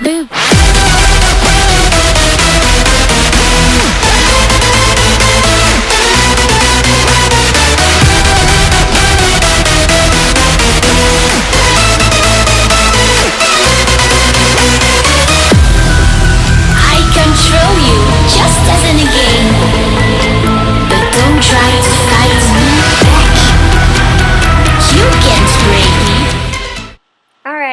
Boo.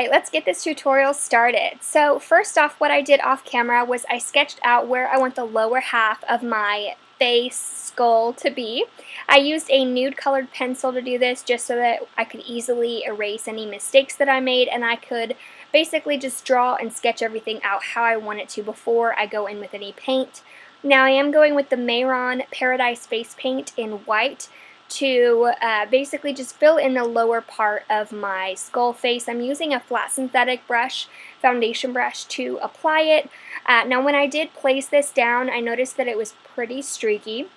Let's get this tutorial started. So first off, what I did off camera was I sketched out where I want the lower half of my face skull to be. I used a nude colored pencil to do this just so that I could easily erase any mistakes that I made, and I could basically just draw and sketch everything out how I want it to before I go in with any paint. Now I am going with the Mehron Paradise Face Paint in white to basically just fill in the lower part of my skull face. I'm using a flat synthetic brush, foundation brush, to apply it. Now when I did place this down, I noticed that it was pretty streaky.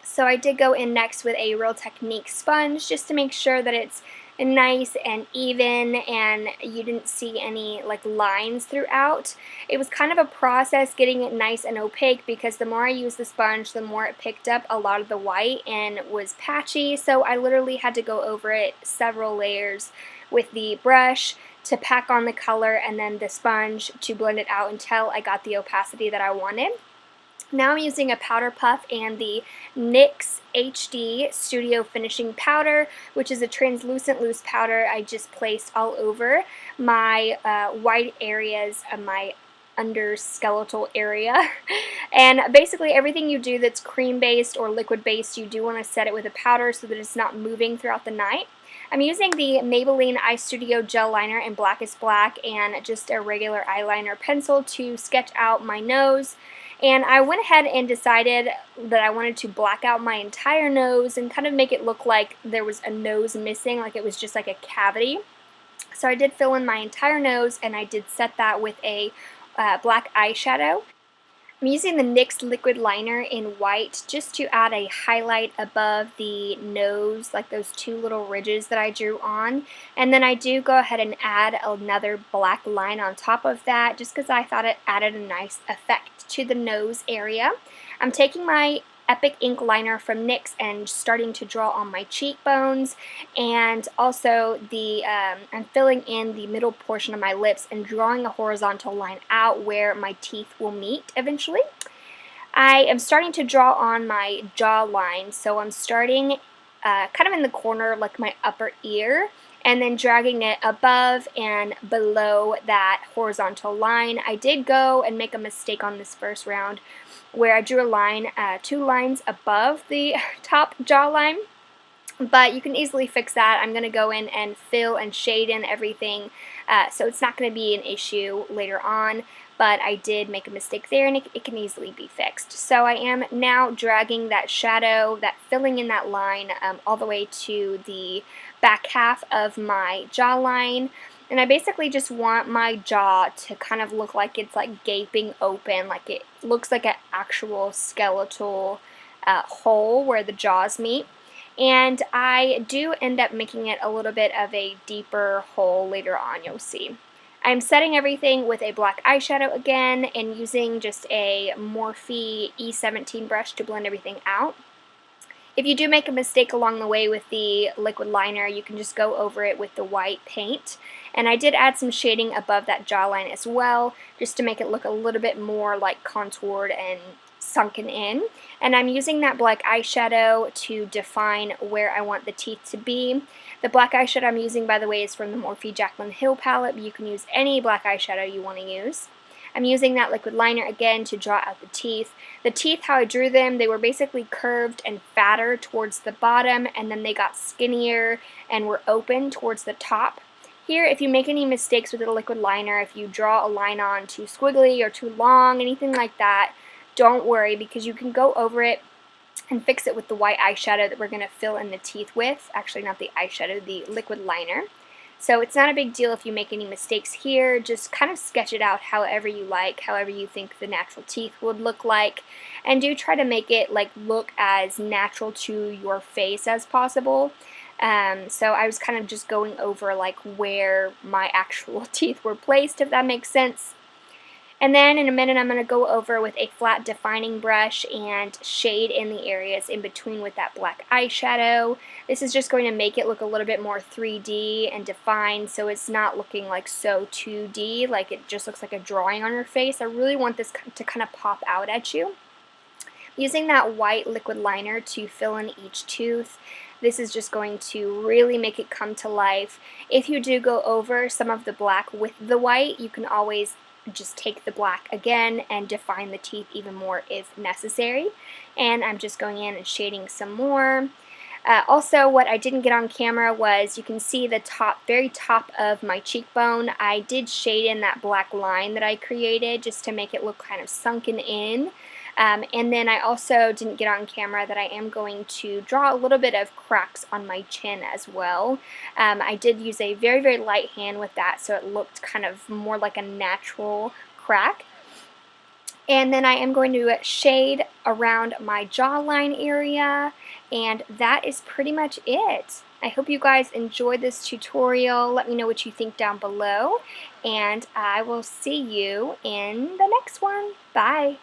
So I did go in next with a Real Techniques sponge just to make sure that it's nice and even and you didn't see any like lines throughout. It was kind of a process getting it nice and opaque because the more I used the sponge, the more it picked up a lot of the white and was patchy, so I literally had to go over it several layers with the brush to pack on the color and then the sponge to blend it out until I got the opacity that I wanted. Now I'm using a powder puff and the NYX HD Studio Finishing Powder, which is a translucent loose powder I just placed all over my white areas of my under skeletal area. And basically everything you do that's cream based or liquid based, you do want to set it with a powder so that it's not moving throughout the night. I'm using the Maybelline Eye Studio Gel Liner in Blackest Black and just a regular eyeliner pencil to sketch out my nose. And I went ahead and decided that I wanted to black out my entire nose and kind of make it look like there was a nose missing, like it was just like a cavity. So I did fill in my entire nose and I did set that with a black eyeshadow. I'm using the NYX liquid liner in white just to add a highlight above the nose, like those two little ridges that I drew on. And then I do go ahead and add another black line on top of that just because I thought it added a nice effect to the nose area. I'm taking my Epic Ink Liner from NYX and starting to draw on my cheekbones, and also I'm filling in the middle portion of my lips and drawing a horizontal line out where my teeth will meet eventually. I am starting to draw on my jawline, so I'm starting kind of in the corner like my upper ear, and then dragging it above and below that horizontal line. I did go and make a mistake on this first round where I drew a line, 2 lines above the top jawline, but you can easily fix that. I'm going to go in and fill and shade in everything, so it's not going to be an issue later on, but I did make a mistake there and it can easily be fixed. So I am now dragging that shadow, that filling in that line all the way to the back half of my jawline. And I basically just want my jaw to kind of look like it's like gaping open, like it looks like an actual skeletal hole where the jaws meet. And I do end up making it a little bit of a deeper hole later on, you'll see. I'm setting everything with a black eyeshadow again and using just a Morphe E17 brush to blend everything out. If you do make a mistake along the way with the liquid liner, you can just go over it with the white paint. And I did add some shading above that jawline as well, just to make it look a little bit more like contoured and sunken in. And I'm using that black eyeshadow to define where I want the teeth to be. The black eyeshadow I'm using, by the way, is from the Morphe Jaclyn Hill palette, but you can use any black eyeshadow you want to use. I'm using that liquid liner again to draw out the teeth. The teeth, how I drew them, they were basically curved and fatter towards the bottom, and then they got skinnier and were open towards the top. Here, if you make any mistakes with the liquid liner, if you draw a line on too squiggly or too long, anything like that, don't worry because you can go over it and fix it with the white eyeshadow that we're going to fill in the teeth with. Actually, not the eyeshadow, the liquid liner. So it's not a big deal if you make any mistakes here. Just kind of sketch it out however you like, however you think the natural teeth would look like. And do try to make it like look as natural to your face as possible. So I was kind of just going over like where my actual teeth were placed, if that makes sense. And then in a minute I'm going to go over with a flat defining brush and shade in the areas in between with that black eyeshadow. This is just going to make it look a little bit more 3D and defined, so it's not looking like so 2D, like it just looks like a drawing on your face. I really want this to kind of pop out at you. Using that white liquid liner to fill in each tooth, this is just going to really make it come to life. If you do go over some of the black with the white, you can always just take the black again and define the teeth even more if necessary. And I'm just going in and shading some more. Also, what I didn't get on camera was, you can see the very top of my cheekbone. I did shade in that black line that I created just to make it look kind of sunken in. And then I also didn't get on camera that I am going to draw a little bit of cracks on my chin as well. I did use a very, very light hand with that, so it looked kind of more like a natural crack. And then I am going to shade around my jawline area, and that is pretty much it. I hope you guys enjoyed this tutorial. Let me know what you think down below, and I will see you in the next one. Bye!